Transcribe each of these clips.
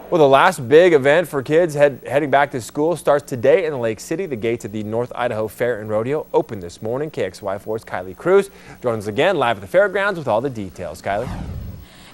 Well, the last big event for kids heading back to school starts today in Lake City. The gates at the North Idaho Fair and Rodeo opened this morning. KXY4's Kylee Cruz joins us again live at the fairgrounds with all the details. Kylee.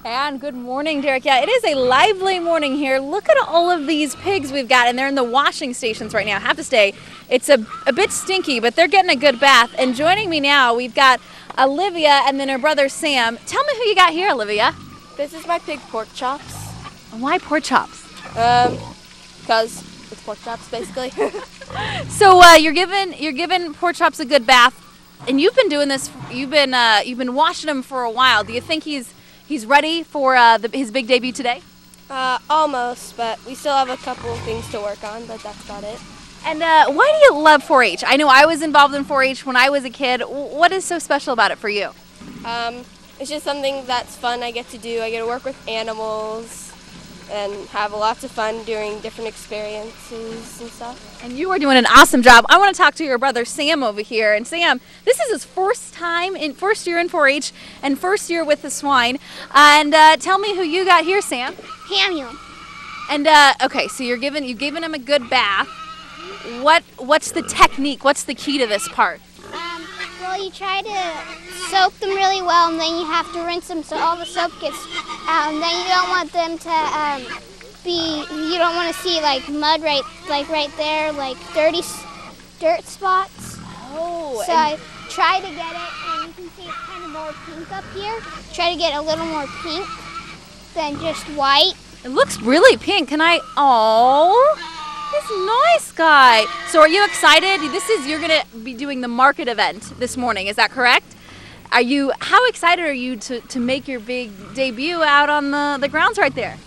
And good morning, Derek. Yeah, it is a lively morning here. Look at all of these pigs we've got, and they're in the washing stations right now. I have to say, it's a bit stinky, but they're getting a good bath. And joining me now, we've got Olivia and then her brother Sam. Tell me who you got here, Olivia. This is my pig pork chops. Why pork chops? Because it's pork chops, basically. So you're giving pork chops a good bath, and you've been doing this. You've been washing him for a while. Do you think he's ready for his big debut today? Almost, but we still have a couple of things to work on, but that's about it. And why do you love 4-H? I know I was involved in 4-H when I was a kid. What is so special about it for you? It's just something that's fun I get to do. I get to work with animals and have lots of fun doing different experiences and stuff. And you are doing an awesome job. I want to talk to your brother Sam over here. And Sam, this is his first year in 4-H and first year with the swine. And tell me who you got here, Sam. Samuel. And okay, so you've given him a good bath. What's the technique? What's the key to this part? Well, you try to soak them really well, and then you have to rinse them so all the soap gets out. And then you don't want them to you don't want to see like mud right there, like dirty dirt spots. Oh. So I try to get it, and you can see it's kind of more pink up here. Try to get a little more pink than just white. It looks really pink. Can I? Oh. This nice guy. So are you excited? You're going to be doing the market event this morning, is that correct? How excited are you to make your big debut out on the grounds right there?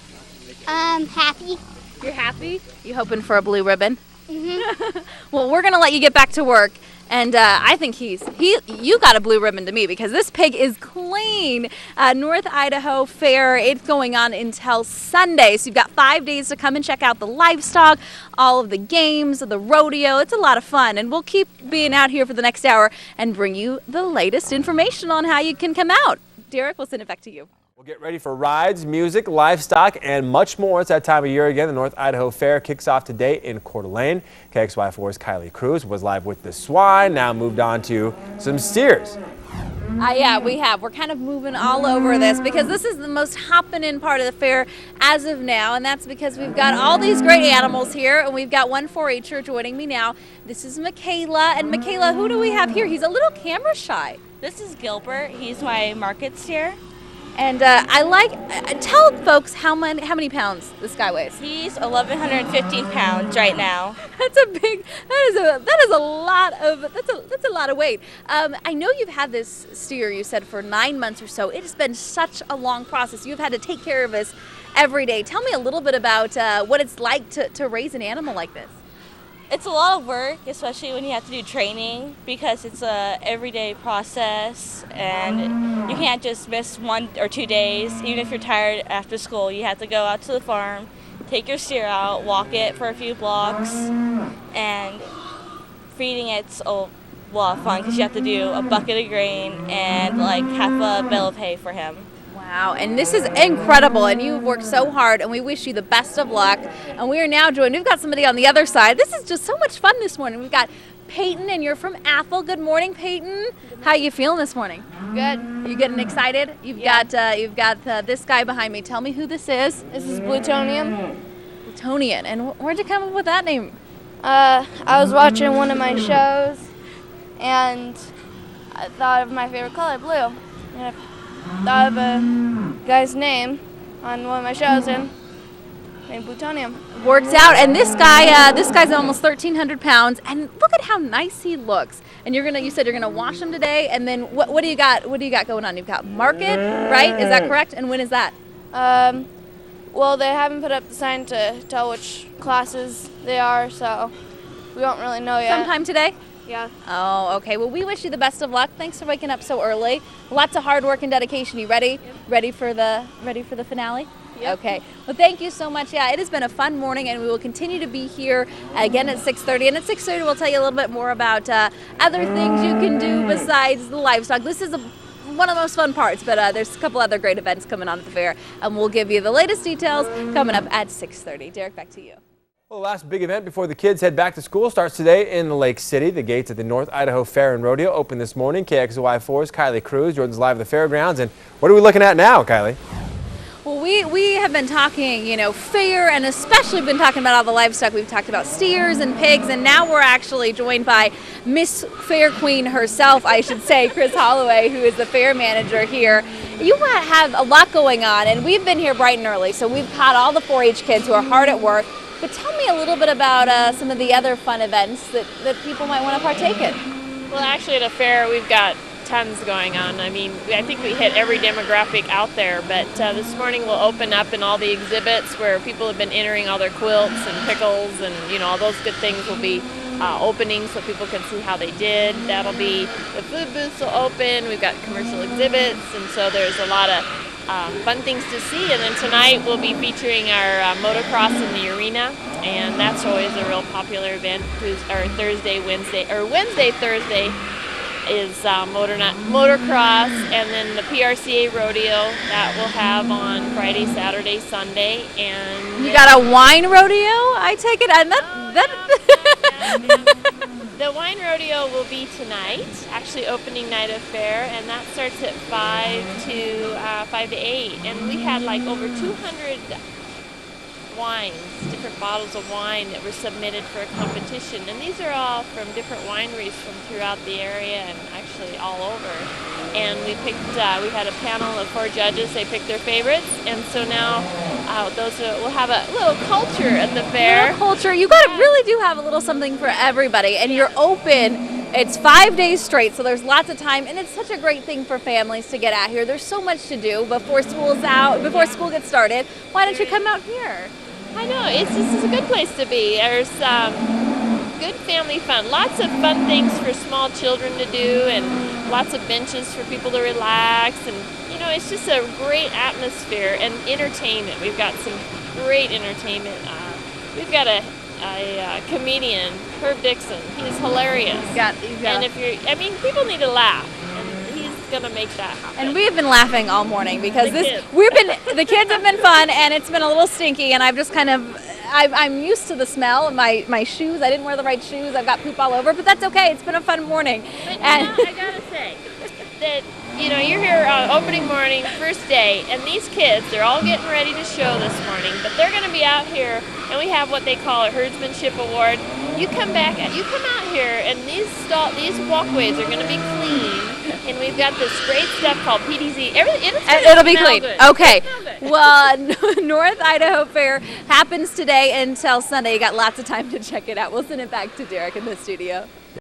Happy. You're happy? You hoping for a blue ribbon? Mm-hmm. Well, we're going to let you get back to work. And I think you got a blue ribbon to me because this pig is clean. North Idaho Fair, it's going on until Sunday. So you've got 5 days to come and check out the livestock, all of the games, the rodeo. It's a lot of fun. And we'll keep being out here for the next hour and bring you the latest information on how you can come out. Derek, we'll send it back to you. We'll get ready for rides, music, livestock, and much more. It's that time of year again. The North Idaho Fair kicks off today in Coeur. KXY4's Kylee Cruz was live with the swine, now moved on to some steers. Yeah, we have. We're kind of moving all over this because this is the most happening part of the fair as of now, and that's because we've got all these great animals here, and we've got one 4-H'er joining me now. This is Michaela, and Michaela, who do we have here? He's a little camera shy. This is Gilbert. He's my market steer. And tell folks how many pounds this guy weighs. He's 1,115 pounds right now. That's a lot of weight. I know you've had this steer, you said, for 9 months or so. It has been such a long process. You've had to take care of this every day. Tell me a little bit about what it's like to raise an animal like this. It's a lot of work, especially when you have to do training, because it's a everyday process and you can't just miss 1 or 2 days. Even if you're tired after school, you have to go out to the farm, take your steer out, walk it for a few blocks, and feeding it's a lot of fun because you have to do a bucket of grain and like half a bale of hay for him. Wow, and this is incredible, and you've worked so hard, and we wish you the best of luck. And we are now joined, we've got somebody on the other side. This is just so much fun this morning. We've got Peyton, and you're from Athol. Good morning, Peyton. How are you feeling this morning? Good. Are you getting excited? You've got this guy behind me. Tell me who this is. This is Plutonium. Plutonian, and where'd you come up with that name? I was watching one of my shows, and I thought of my favorite color, blue. And I thought of a guy's name on one of my shows and named Plutonium. Works out, and this guy's almost 1,300 pounds, and look at how nice he looks. And you said you're gonna wash him today, and then what do you got? What do you got going on? You've got market, right? Is that correct? And when is that? Well, they haven't put up the sign to tell which classes they are, so we don't really know yet. Sometime today? Yeah. Oh, okay. Well, we wish you the best of luck. Thanks for waking up so early. Lots of hard work and dedication. You ready? Yep. Ready for the finale? Yep. Okay. Well, thank you so much. Yeah, it has been a fun morning, and we will continue to be here again at 6:30. And at 6:30, we'll tell you a little bit more about other things you can do besides the livestock. This is a one of the most fun parts, but there's a couple other great events coming on at the fair, and we'll give you the latest details coming up at 6:30. Derek, back to you. Well, the last big event before the kids head back to school starts today in Lake City. The gates at the North Idaho Fair and Rodeo open this morning. KXLY4's Kylee Cruz joins us live at the fairgrounds. And what are we looking at now, Kylee? Well, we have been talking, fair, and especially been talking about all the livestock. We've talked about steers and pigs, and now we're actually joined by Miss Fair Queen herself, I should say, Chris Holloway, who is the fair manager here. You have a lot going on, and we've been here bright and early, so we've caught all the 4-H kids who are hard at work. But tell me a little bit about some of the other fun events that people might want to partake in. Well, actually at a fair we've got tons going on. I mean, I think we hit every demographic out there, but this morning we'll open up in all the exhibits where people have been entering all their quilts and pickles and, all those good things will be opening so people can see how they did. That'll be, the food booths will open, we've got commercial exhibits, and so there's a lot of fun things to see. And then tonight we'll be featuring our motocross in the arena, and that's always a real popular event. Thursday, Thursday is motocross, and then the PRCA rodeo that we'll have on Friday, Saturday, Sunday. And you got a wine rodeo, I take it, and the wine rodeo will be tonight, actually opening night of fair, and that starts at 5 to 8. And we had like over 200 wines, different bottles of wine that were submitted for a competition. And these are all from different wineries from throughout the area and actually all over. And we had a panel of 4 judges. They picked their favorites, and so now we'll have a little culture at the fair. Little culture. You really do have a little something for everybody, and you're open. It's 5 days straight, so there's lots of time, and it's such a great thing for families to get out here. There's so much to do before school's out, before school gets started. Why don't you come out here? I know, it's a good place to be. There's good family fun, lots of fun things for small children to do, and lots of benches for people to relax, and it's just a great atmosphere and entertainment. We've got some great entertainment. We've got a comedian, Herb Dixon. He's hilarious. And people need to laugh, and he's gonna make that happen. And we've been laughing all morning because the kids have been fun, and it's been a little stinky, and I've just I'm used to the smell of my shoes. I didn't wear the right shoes. I've got poop all over, but that's okay. It's been a fun morning. But I gotta say that you're here on opening morning, first day, and these kids, they're all getting ready to show this morning, but they're going to be out here, and we have what they call a herdsmanship award. You come out here, and these walkways are going to be clean, and we've got this great stuff called PDZ. It'll be clean. Good. Okay. Well, North Idaho Fair happens today until Sunday. You got lots of time to check it out. We'll send it back to Derek in the studio.